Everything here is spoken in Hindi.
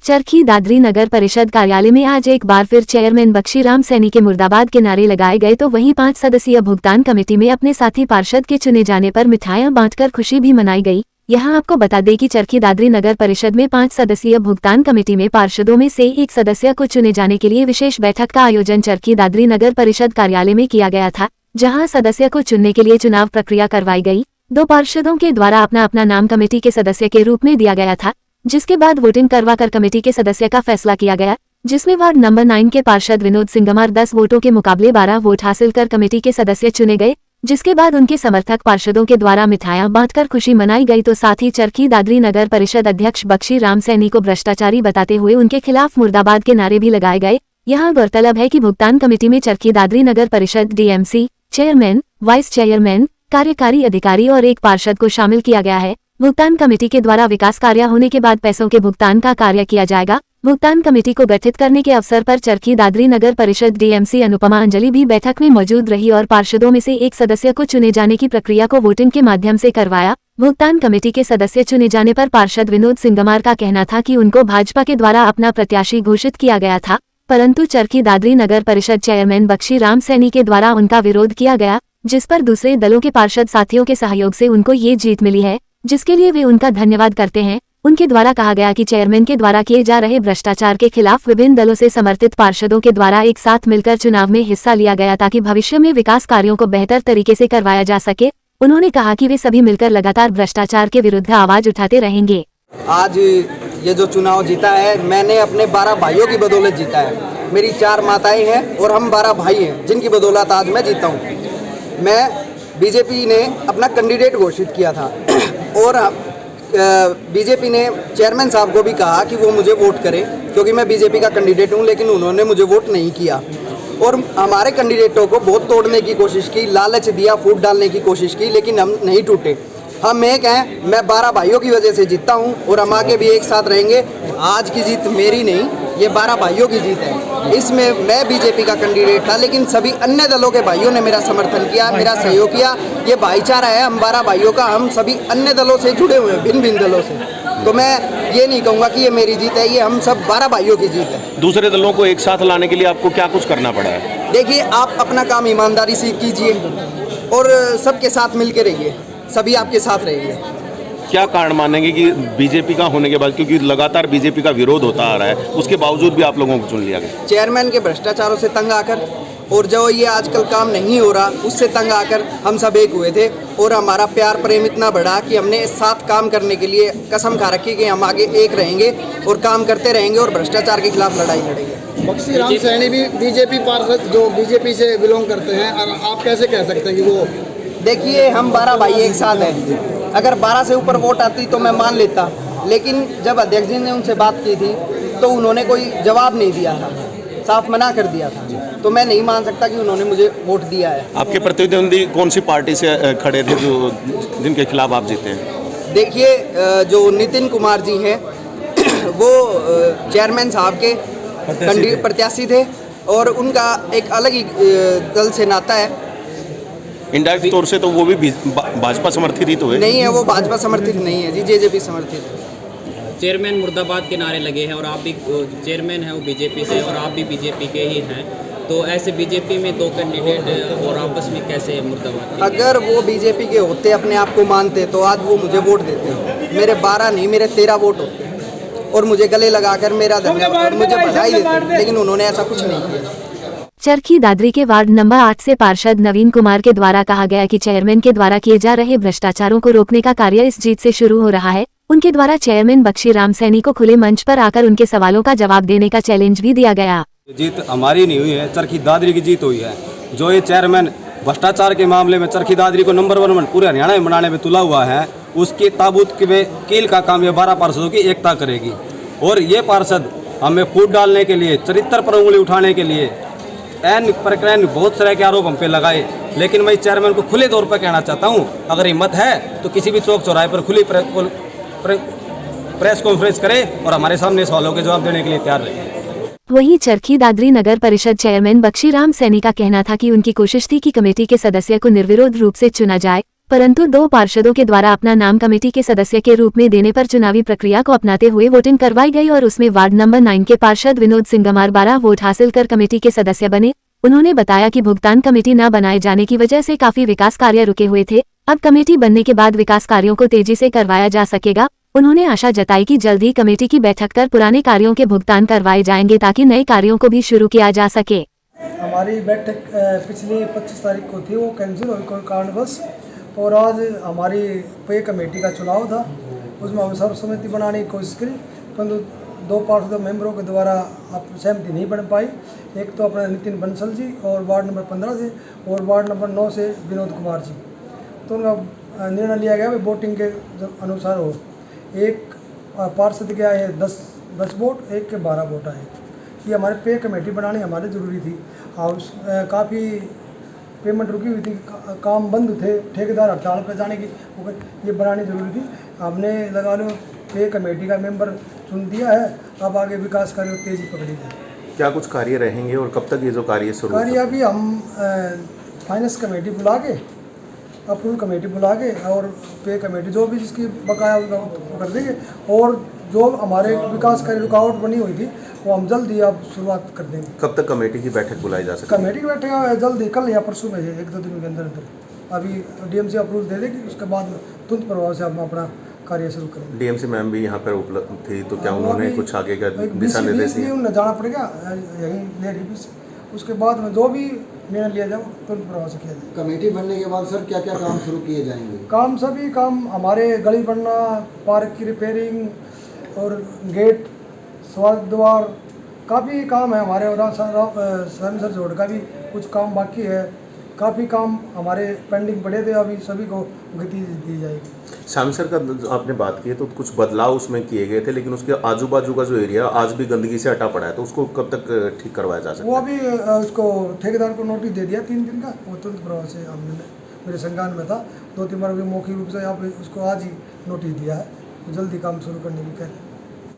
चरखी दादरी नगर परिषद कार्यालय में आज एक बार फिर चेयरमैन बख्शीराम सैनी के मुर्दाबाद के नारे लगाए गए तो वहीं 5 सदस्यीय भुगतान कमेटी में अपने साथी पार्षद के चुने जाने पर मिठाइयां बांटकर खुशी भी मनाई गई। यहां आपको बता दें कि चरखी दादरी नगर परिषद में 5 सदस्यीय भुगतान कमेटी में पार्षदों में से एक सदस्य को चुने जाने के लिए विशेष बैठक का आयोजन चरखी दादरी नगर परिषद कार्यालय में किया गया था, जहाँ सदस्य को चुनने के लिए चुनाव प्रक्रिया करवाई गई। 2 पार्षदों के द्वारा अपना अपना नाम कमेटी के सदस्य के रूप में दिया गया था, जिसके बाद वोटिंग करवाकर कमेटी के सदस्य का फैसला किया गया, जिसमें वार्ड नंबर 9 के पार्षद विनोद सिंगमार 10 वोटों के मुकाबले 12 वोट हासिल कर कमेटी के सदस्य चुने गए, जिसके बाद उनके समर्थक पार्षदों के द्वारा मिठाइयां बांटकर खुशी मनाई गई। तो साथ ही चरखी दादरी नगर परिषद अध्यक्ष बख्शीराम सैनी को भ्रष्टाचारी बताते हुए उनके खिलाफ मुर्दाबाद के नारे भी लगाए गए। यहाँ गौरतलब है कि भुगतान कमेटी में चरखी दादरी नगर परिषद डीएमसी, चेयरमैन, वाइस चेयरमैन, कार्यकारी अधिकारी और एक पार्षद को शामिल किया गया है। भुगतान कमेटी के द्वारा विकास कार्य होने के बाद पैसों के भुगतान का कार्य किया जाएगा। भुगतान कमेटी को गठित करने के अवसर पर चरखी दादरी नगर परिषद डीएमसी अनुपमा अंजलि भी बैठक में मौजूद रही और पार्षदों में से एक सदस्य को चुने जाने की प्रक्रिया को वोटिंग के माध्यम से करवाया। भुगतान कमेटी के सदस्य चुने जाने पर पार्षद विनोद सिंगमार का कहना था कि उनको भाजपा के द्वारा अपना प्रत्याशी घोषित किया गया था, परंतु चरखी दादरी नगर परिषद चेयरमैन बख्शीराम सैनी के द्वारा उनका विरोध किया गया, जिस पर दूसरे दलों के पार्षद साथियों के सहयोग से उनको ये जीत मिली है, जिसके लिए वे उनका धन्यवाद करते हैं। उनके द्वारा कहा गया कि चेयरमैन के द्वारा किए जा रहे भ्रष्टाचार के खिलाफ विभिन्न दलों से समर्थित पार्षदों के द्वारा एक साथ मिलकर चुनाव में हिस्सा लिया गया ताकि भविष्य में विकास कार्यों को बेहतर तरीके से करवाया जा सके। उन्होंने कहा कि वे सभी मिलकर लगातार भ्रष्टाचार के विरुद्ध आवाज उठाते रहेंगे। आज ये जो चुनाव जीता है, मैंने अपने 12 भाइयों की बदौलत जीता है। मेरी 4 माताएं हैं और हम 12 भाई हैं, जिनकी बदौलत आज मैं जीता हूँ। मैं बीजेपी ने अपना कैंडिडेट घोषित किया था और बीजेपी ने चेयरमैन साहब को भी कहा कि वो मुझे वोट करें, क्योंकि मैं बीजेपी का कैंडिडेट हूँ, लेकिन उन्होंने मुझे वोट नहीं किया और हमारे कैंडिडेटों को बहुत तोड़ने की कोशिश की, लालच दिया, फूट डालने की कोशिश की, लेकिन हम नहीं टूटे। हम एक हैं। मैं 12 भाइयों की वजह से जीता हूँ और हम आगे भी एक साथ रहेंगे। आज की जीत मेरी नहीं, ये 12 भाइयों की जीत है। इसमें मैं बीजेपी का कैंडिडेट था, लेकिन सभी अन्य दलों के भाइयों ने मेरा समर्थन किया, मेरा सहयोग किया। ये भाईचारा है हम 12 भाइयों का। हम सभी अन्य दलों से जुड़े हुए हैं, भिन्न भिन्न दलों से। तो मैं ये नहीं कहूँगा कि ये मेरी जीत है, ये हम सब 12 भाइयों की जीत है। दूसरे दलों को एक साथ लाने के लिए आपको क्या कुछ करना पड़ा है? देखिए, आप अपना काम ईमानदारी से कीजिए और सबके साथ मिल के रहिए, सभी आपके साथ रहेंगे। क्या कारण मानेंगे कि बीजेपी का होने के बाद, क्योंकि लगातार बीजेपी का विरोध होता आ रहा है, उसके बावजूद भी आप लोगों को चुन लिया गया? चेयरमैन के भ्रष्टाचारों से तंग आकर और जो ये आजकल काम नहीं हो रहा उससे तंग आकर हम सब एक हुए थे और हमारा प्यार प्रेम इतना बढ़ा कि हमने साथ काम करने के लिए कसम खा रखी कि हम आगे एक रहेंगे और काम करते रहेंगे और भ्रष्टाचार के खिलाफ लड़ाई लड़ेंगे। बख्शीराम सैनी भी बीजेपी पार्षद जो बीजेपी से बिलोंग करते हैं, और आप कैसे कह सकते हैं कि वो? देखिए, हम 12 भाई एक साथ हैं। अगर 12 से ऊपर वोट आती तो मैं मान लेता, लेकिन जब अध्यक्ष जी ने उनसे बात की थी तो उन्होंने कोई जवाब नहीं दिया था, साफ मना कर दिया था। तो मैं नहीं मान सकता कि उन्होंने मुझे वोट दिया है। आपके प्रतिद्वंदी कौन सी पार्टी से खड़े थे जो जिनके खिलाफ आप जीते हैं? देखिए, जो नितिन कुमार जी हैं वो चेयरमैन साहब के प्रत्याशी थे और उनका एक अलग ही दल से नाता है। इनडायरेक्ट तौर से तो वो भी भाजपा समर्थित ही तो है? नहीं है, वो भाजपा समर्थित नहीं है जी, जेजेपी समर्थित है। चेयरमैन मुर्दाबाद के नारे लगे हैं और आप भी चेयरमैन हैं वो बीजेपी से और आप भी बीजेपी के ही हैं, तो ऐसे बीजेपी में 2 कैंडिडेट और आपस में कैसे मुर्दाबाद? अगर वो बीजेपी के होते, अपने आप को मानते, तो आज वो मुझे वोट देते। मेरे 12 नहीं, मेरे 13 वोट होते और मुझे गले लगाकर मेरा धन्यवाद, मुझे बधाई देते, लेकिन उन्होंने ऐसा कुछ नहीं किया। चरखी दादरी के वार्ड नंबर 8 से पार्षद नवीन कुमार के द्वारा कहा गया कि चेयरमैन के द्वारा किए जा रहे भ्रष्टाचारों को रोकने का कार्य इस जीत से शुरू हो रहा है। उनके द्वारा चेयरमैन बख्शीराम सैनी को खुले मंच पर आकर उनके सवालों का जवाब देने का चैलेंज भी दिया गया। जीत हमारी नहीं हुई है, चरखी दादरी की जीत हुई है। जो ये चेयरमैन भ्रष्टाचार के मामले में चरखी दादरी को नंबर 1 पूरे हरियाणा में बनाने में तुला हुआ है, उसके ताबूत में कील का काम ये 12 पार्षदों की एकता करेगी। और ये पार्षद हमें फूट डालने के लिए, चरित्र पर उंगली उठाने के लिए एन प्रकरण बहुत तरह के आरोप हम पे लगाए, लेकिन मैं चेयरमैन को खुले तौर पर कहना चाहता हूं, अगर हिम्मत है तो किसी भी चौक चौराहे पर खुली प्रेस कॉन्फ्रेंस करे और हमारे सामने सवालों के जवाब देने के लिए तैयार रहे। वहीं चरखी दादरी नगर परिषद चेयरमैन बख्शीराम सैनी का कहना था कि उनकी कोशिश थी कि कमेटी के सदस्य को निर्विरोध रूप से चुना जाए, परंतु 2 पार्षदों के द्वारा अपना नाम कमेटी के सदस्य के रूप में देने पर चुनावी प्रक्रिया को अपनाते हुए वोटिंग करवाई गई और उसमें वार्ड नंबर 9 के पार्षद विनोद सिंह गमार 12 वोट हासिल कर कमेटी के सदस्य बने। उन्होंने बताया कि भुगतान कमेटी न बनाए जाने की वजह से काफी विकास कार्य रुके हुए थे। अब कमेटी बनने के बाद विकास कार्यों को तेजी से करवाया जा सकेगा। उन्होंने आशा जताई कि जल्द ही कमेटी की बैठक कर पुराने कार्यों के भुगतान करवाए जाएंगे ताकि नए कार्यों को भी शुरू किया जा सके। हमारी बैठक पिछली 25 तारीख को थी, वो कैंसिल हुई कोई कारणवश, और आज हमारी पे कमेटी का चुनाव था। उसमें हम सर्वसम्मति बनाने की कोशिश करी, परंतु 2 पार्षद मेंबरों के द्वारा आप सहमति नहीं बन पाई। एक तो अपना नितिन बंसल जी और वार्ड नंबर 15 से, और वार्ड नंबर 9 से विनोद कुमार जी। तो उनका निर्णय लिया गया कि वोटिंग के अनुसार हो। एक पार्षद के आए 10 वोट, एक के 12 वोट आए। ये हमारे पे कमेटी बनानी हमारे ज़रूरी थी। और काफ़ी पेमेंट रुकी हुई थी, काम बंद थे, ठेकेदार हड़ताल पर जाने की, ये बनानी ज़रूरी थी। हमने लगा लो पे कमेटी का मेंबर चुन दिया है। अब आगे विकास कार्य तेजी पकड़ी जाए। क्या कुछ कार्य रहेंगे और कब तक ये जो कार्य शुरू कार्य अभी हम फाइनेंस कमेटी बुला के, अप्रूवल कमेटी बुला के, और पे कमेटी जो भी जिसकी बकाया उनका कर देंगे। और जो हमारे विकास कार्य रुकावट बनी हुई थी वो हम जल्द ही अब शुरुआत कर देंगे। कब तक कमेटी की बैठक बुलाई जा सकती है? कमेटी की बैठक जल्द ही, कल या परसों में, 1-2 दिन के अंदर अंदर अभी डीएमसी अप्रूवल दे देगी। उसके बाद तुरंत प्रभाव से हम अपना कार्य शुरू करेंगे। डीएमसी मैम भी यहाँ पर उपलब्ध थी, तो क्या उन्होंने कुछ आगे का दिशा निर्देश दिए? उन्हें जाना पड़ेगा, यहीं ले रही बीस। उसके बाद में जो भी निर्णय लिया जाए तुरंत प्रभाव से किया जाए। कमेटी बनने के बाद सर क्या क्या काम शुरू किए जाएंगे? काम सभी काम हमारे गली बनना, पार्क की रिपेयरिंग और गेट, स्वास्थ्य द्वार, काफ़ी काम है हमारे। और सर जोड़ का भी कुछ काम बाकी है। काफ़ी काम हमारे पेंडिंग पड़े थे, अभी सभी को गति दी जाएगी। शामी सर का जो आपने बात की है तो कुछ बदलाव उसमें किए गए थे, लेकिन उसके आजू बाजू का जो एरिया आज भी गंदगी से हटा पड़ा है, तो उसको कब तक ठीक करवाया जा सकता है? वो अभी उसको ठेकेदार को नोटिस दे दिया 3 दिन का। वो तुरंत प्रभाव से हमने, मेरे संज्ञान में था, 2-3 बार भी मौखिक रूप से यहाँ पे उसको आज ही नोटिस दिया है। जल्दी काम शुरू करने की कह रहे हैं।